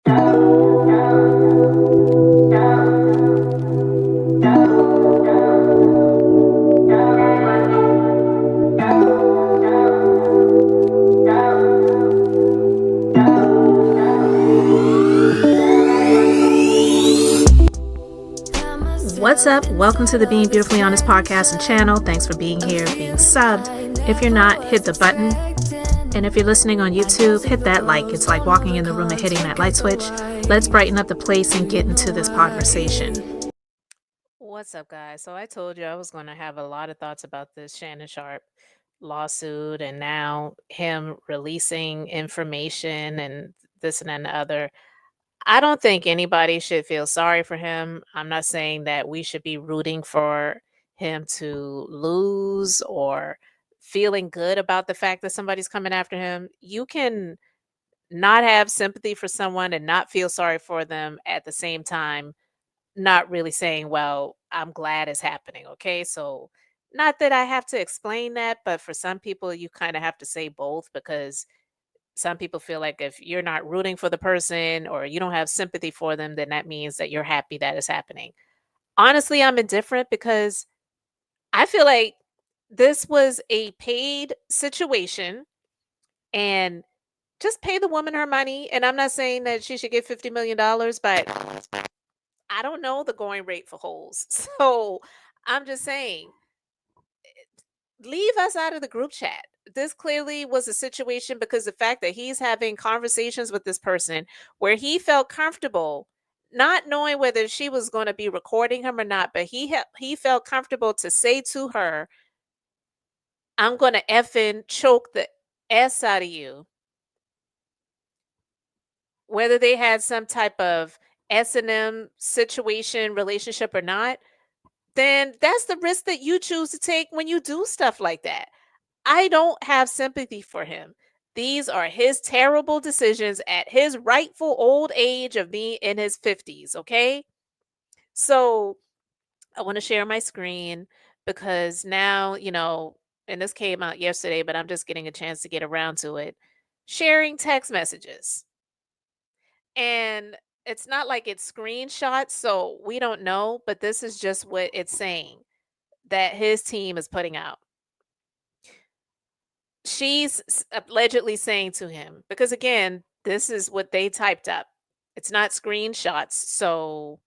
What's up? Welcome to the Being Beautifully Honest podcast and channel. Thanks for being here, being subbed. If you're not, hit the button. And if you're listening on YouTube, hit that like. It's like walking in the room and hitting that light switch. Let's brighten up the place and get into this conversation. What's up, guys? So I told you I was going to have a lot of thoughts about this Shannon Sharpe lawsuit and now him releasing information and this and that and the other. I don't think anybody should feel sorry for him. I'm not saying that we should be rooting for him to lose or feeling good about the fact that somebody's coming after him. You can not have sympathy for someone and not feel sorry for them at the same time, not really saying, well, I'm glad it's happening. Okay. So, not that I have to explain that, but for some people, you kind of have to say both because some people feel like if you're not rooting for the person or you don't have sympathy for them, then that means that you're happy that it's happening. Honestly, I'm indifferent because I feel like this was a paid situation and just pay the woman her money. And I'm not saying that she should get $50 million, but I don't know the going rate for holes. So I'm just saying, leave us out of the group chat. This clearly was a situation because the fact that he's having conversations with this person where he felt comfortable, not knowing whether she was going to be recording him or not, but he felt comfortable to say to her, "I'm going to effing choke the s out of you," whether they had some type of S&M situation relationship or not. Then that's the risk that you choose to take when you do stuff like that. I don't have sympathy for him. These are his terrible decisions at his rightful old age of being in his 50s, okay? So I want to share my screen because now, and this came out yesterday, but I'm just getting a chance to get around to it. Sharing text messages. And it's not like it's screenshots, so we don't know, but this is just what it's saying that his team is putting out. She's allegedly saying to him, because again, this is what they typed up. It's not screenshots, so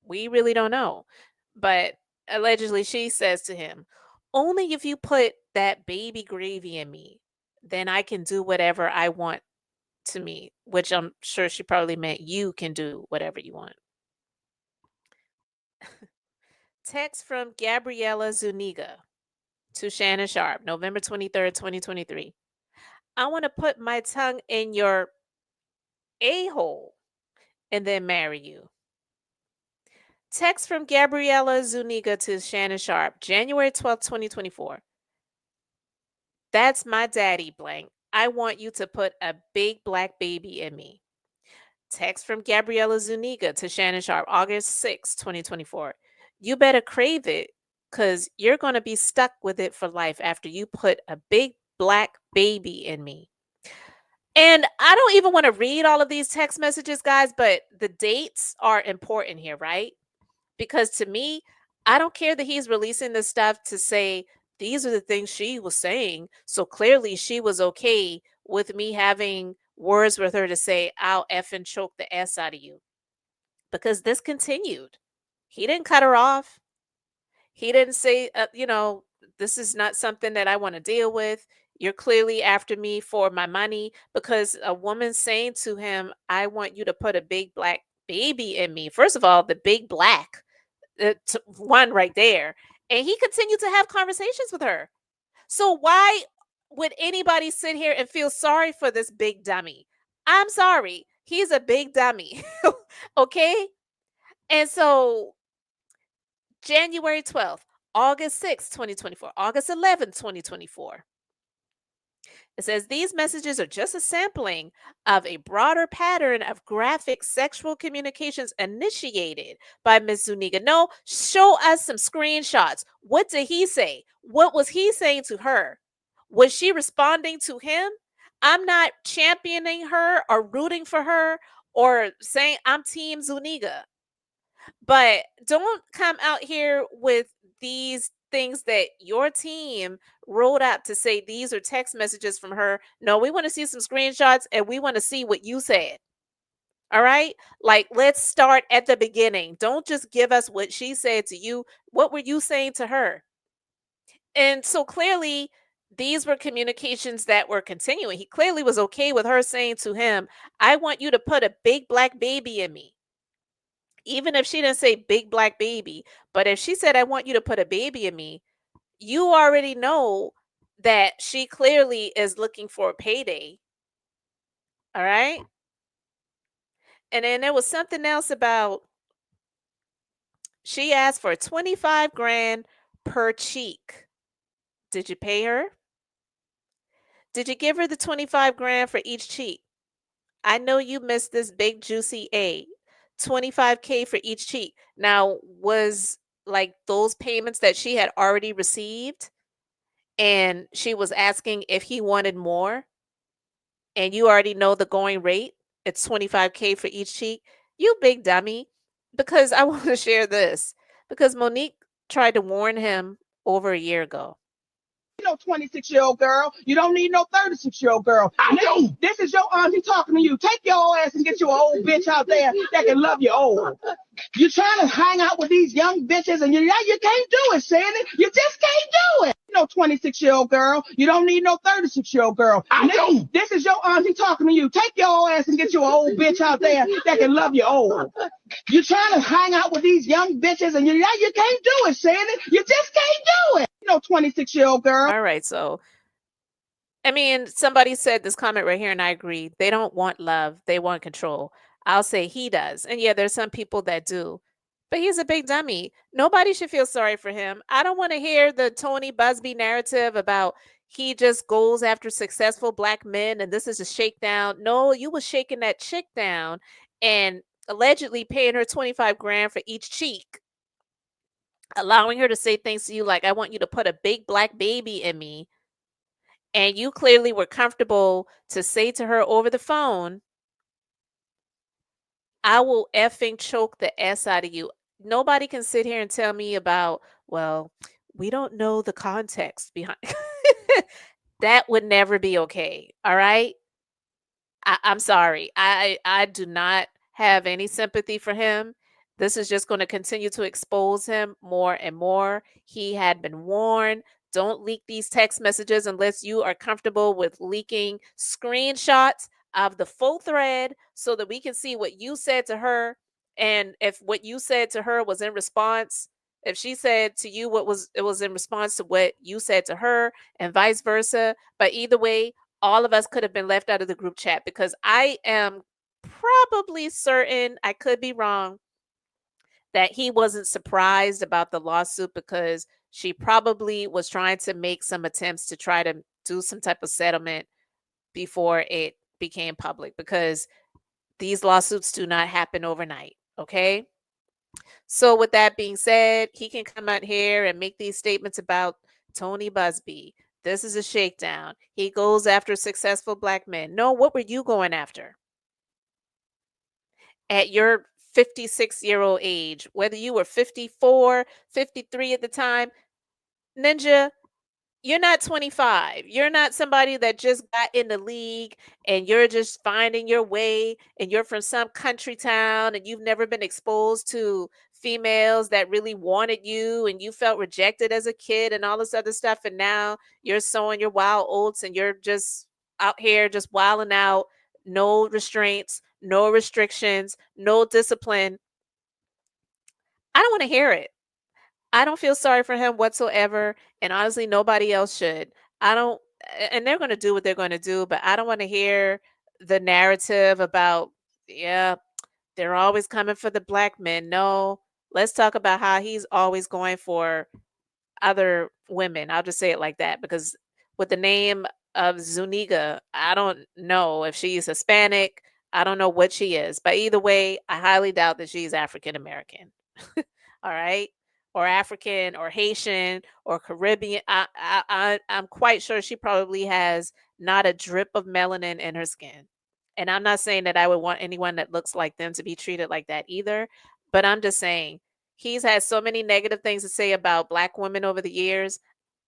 we really don't know. But allegedly, she says to him, "Only if you put that baby gravy in me, then I can do whatever I want to me," which I'm sure she probably meant you can do whatever you want. Text from Gabriella Zuniga to Shannon Sharpe, November 23rd, 2023. "I want to put my tongue in your a-hole and then marry you." Text from Gabriella Zuniga to Shannon Sharpe, January 12th, 2024. "That's my daddy blank. I want you to put a big black baby in me." Text from Gabriella Zuniga to Shannon Sharpe, August 6th, 2024. "You better crave it because you're going to be stuck with it for life after you put a big black baby in me." And I don't even want to read all of these text messages, guys, but the dates are important here, right? Because to me, I don't care that he's releasing this stuff to say these are the things she was saying. So clearly she was okay with me having words with her to say, "I'll effing choke the S out of you." Because this continued. He didn't cut her off. He didn't say, "This is not something that I want to deal with. You're clearly after me for my money." Because a woman saying to him, "I want you to put a big black baby in me." First of all, the big black, one right there. And he continued to have conversations with her. So why would anybody sit here and feel sorry for this big dummy? I'm sorry. He's a big dummy. Okay? And so January 12th, August 6th, 2024, August 11th, 2024. It says these messages are just a sampling of a broader pattern of graphic sexual communications initiated by Ms. Zuniga. No, show us some screenshots. What did he say? What was he saying to her? Was she responding to him? I'm not championing her or rooting for her or saying I'm Team Zuniga. But don't come out here with these things that your team wrote up to say these are text messages from her. No, we want to see some screenshots and we want to see what you said. All right? Like, let's start at the beginning. Don't just give us what she said to you. What were you saying to her? And so clearly, these were communications that were continuing. He clearly was okay with her saying to him, I want you to put a big black baby in me. Even if she didn't say big black baby, but if she said, I want you to put a baby in me, you already know that she clearly is looking for a payday. All right. And then there was something else about she asked for 25 grand per cheek. Did you pay her? Did you give her the 25 grand for each cheek? I know you missed this big juicy A. 25K for each cheek. Now, was like those payments that she had already received and she was asking if he wanted more and you already know the going rate, it's 25K for each cheek. You big dummy. Because I want to share this because Monique tried to warn him over a year ago. No 26-year-old girl. You don't need no 36-year-old girl. I know. This is your auntie talking to you. Take your ass and get you an old bitch out there that can love you old. You're trying to hang out with these young bitches and you can't do it, Sandy. You just can't do it. No 26-year-old girl. You don't need no 36-year-old girl. I know. This is your auntie talking to you. Take your ass and get you an old bitch out there that can love you old. You're trying to hang out with these young bitches and you can't do it, Sandy. You just can't do it. No 26-year-old girl. All right. So, I mean, somebody said this comment right here, and I agree. They don't want love, they want control. I'll say he does. And yeah, there's some people that do. But he's a big dummy. Nobody should feel sorry for him. I don't want to hear the Tony Busby narrative about he just goes after successful black men and this is a shakedown. No, you was shaking that chick down and allegedly paying her 25 grand for each cheek, allowing her to say things to you like, I want you to put a big black baby in me, and you clearly were comfortable to say to her over the phone, I will effing choke the S out of you. Nobody can sit here and tell me about, well, we don't know the context behind. That would never be okay. All right. I'm sorry. I do not have any sympathy for him. This is just going to continue to expose him more and more. He had been warned. Don't leak these text messages unless you are comfortable with leaking screenshots of the full thread so that we can see what you said to her. And if what you said to her was in response, if she said to you what was it was in response to what you said to her and vice versa. But either way, all of us could have been left out of the group chat because I am probably certain, I could be wrong, that he wasn't surprised about the lawsuit because she probably was trying to make some attempts to try to do some type of settlement before it became public because these lawsuits do not happen overnight. Okay. So, with that being said, he can come out here and make these statements about Tony Busby. This is a shakedown. He goes after successful black men. No, what were you going after at your 56-year-old age? Whether you were 54, 53 at the time, Ninja, you're not 25. You're not somebody that just got in the league and you're just finding your way and you're from some country town and you've never been exposed to females that really wanted you and you felt rejected as a kid and all this other stuff. And now you're sowing your wild oats and you're just out here just wilding out, no restraints, no restrictions, no discipline. I don't want to hear it. I don't feel sorry for him whatsoever, and honestly, nobody else should. I don't, and they're going to do what they're going to do, but I don't want to hear the narrative about, yeah, they're always coming for the black men. No, let's talk about how he's always going for other women. I'll just say it like that because with the name of Zuniga, I don't know if she's Hispanic. I don't know what she is, but either way, I highly doubt that she's African American. All right, or African, or Haitian, or Caribbean. I'm quite sure she probably has not a drip of melanin in her skin, And I'm not saying that I would want anyone that looks like them to be treated like that either. But I'm just saying he's had so many negative things to say about Black women over the years.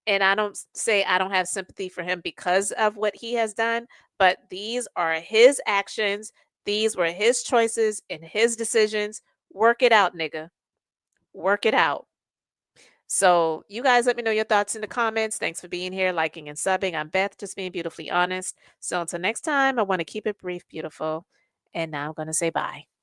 And I don't say I don't have sympathy for him because of what he has done, but these are his actions. These were his choices and his decisions. Work it out, nigga. Work it out. So, you guys let me know your thoughts in the comments. Thanks for being here, liking and subbing. I'm Beth, just being beautifully honest. So, until next time, I want to keep it brief, beautiful. And now I'm going to say bye.